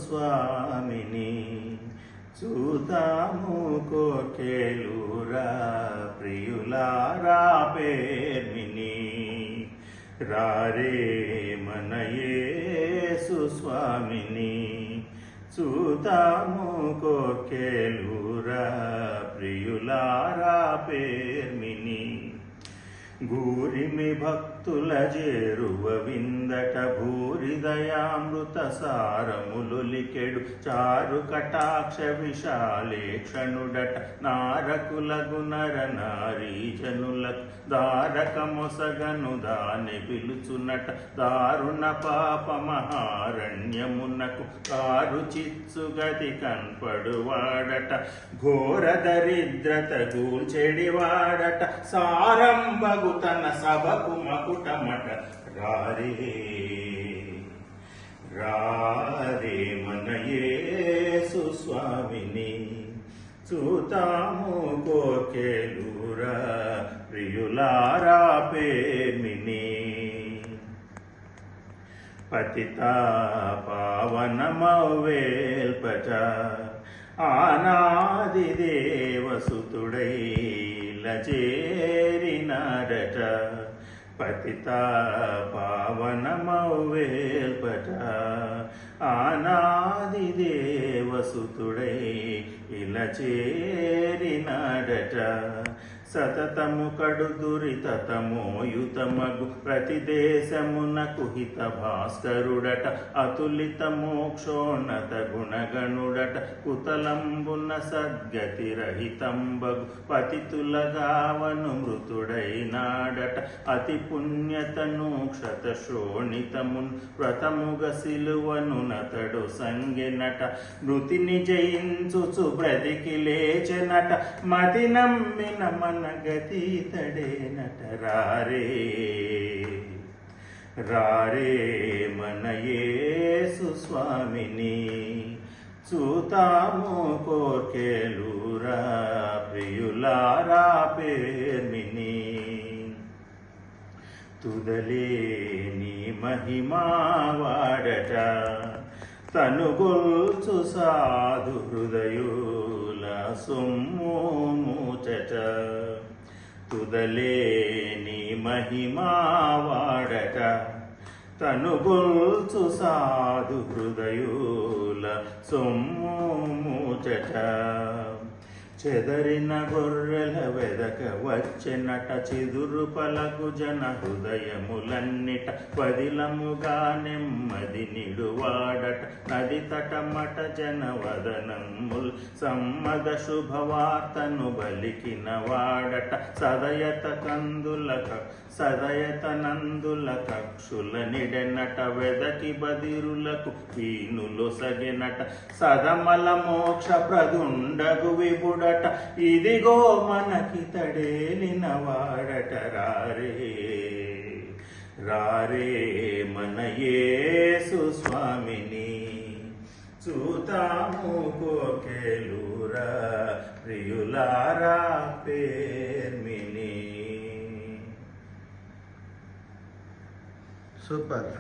స్వామిని చూతాము కోకెలూరా ప్రియులారా పేర్మిని రారే మన యేసు స్వామిని చూతాము కోకెలూరా ప్రియులారా పేర్మిని గూరిమి భక్తుల చేరువ విందట భూరిదయామృత సారములులికెడు చారు కటాక్ష విశాలేక్షణుడట నారకుల గుణర నారీజనులకు దారక మొసగను దాని పిలుచునట దారుణ పాప మహారణ్యమునకు కారు చిత్సుగతి కన్పడువాడట ఘోర దరిద్రత గూల్చెడివాడట సారంబగు తన సభకు మకుటమట రారే రారే మన యేసు స్వామిని చూతాము కోకెలూరా ప్రియులారా పేర్మిని పతిత పావనమవేల్పట ఆనాది దేవసుతుడై చేరినాడట పతిత పావనమవేల్పట ఆనాది దేవసుతుడై ఇలా చేరినాడట సతతము కడు దురితమోయుతమగు ప్రతి దేశమునకు హిత భాస్కరుడట అతులిత మోక్షోన్నత గుణగణుడట కుతలంబున సద్గతి రహితంబగు పతితులగావను మృతుడైనాడట అతి పుణ్యతను క్షత శోణితమున్ వ్రతముగ సిలువను నతడు సంగెనట మృతిని జయించుచు బ్రతికి లేచెనట మతి నమ్మిన మన గతీతడేనట రారే రారే మన యేసు స్వామిని చూతాము కోకెలూరా ప్రియులారా పేర్మిని తుదలేని మహిమావాడట తనుగొల్చు సాధు హృదయుల సొమ్ము మూచట తుదలేని మహిమావాడట తనుగొల్చు సాధు హృదయుల సొమ్ము మూచట చెదరిన గొర్రెల వెదక వచ్చెనట చిదురు పలకు జన హృదయములన్నిట పదిలముగా నెమ్మది నిడువాడట నది తటమట జనవదనముల్ సమ్మద శుభవార్తను బలికిన వాడట సదయత నందుల కక్షుల నిడెనట వెదకి బదిరులకు పీనులు సగినట సదమల మోక్ష ప్రదుండగు విబుడట ఇదిగో మనకి తడేలిన వాడట రారే రారే మన యేసు స్వామిని చూతాము కోకెలూరా ప్రియులారా పేర్మిని సూపర్.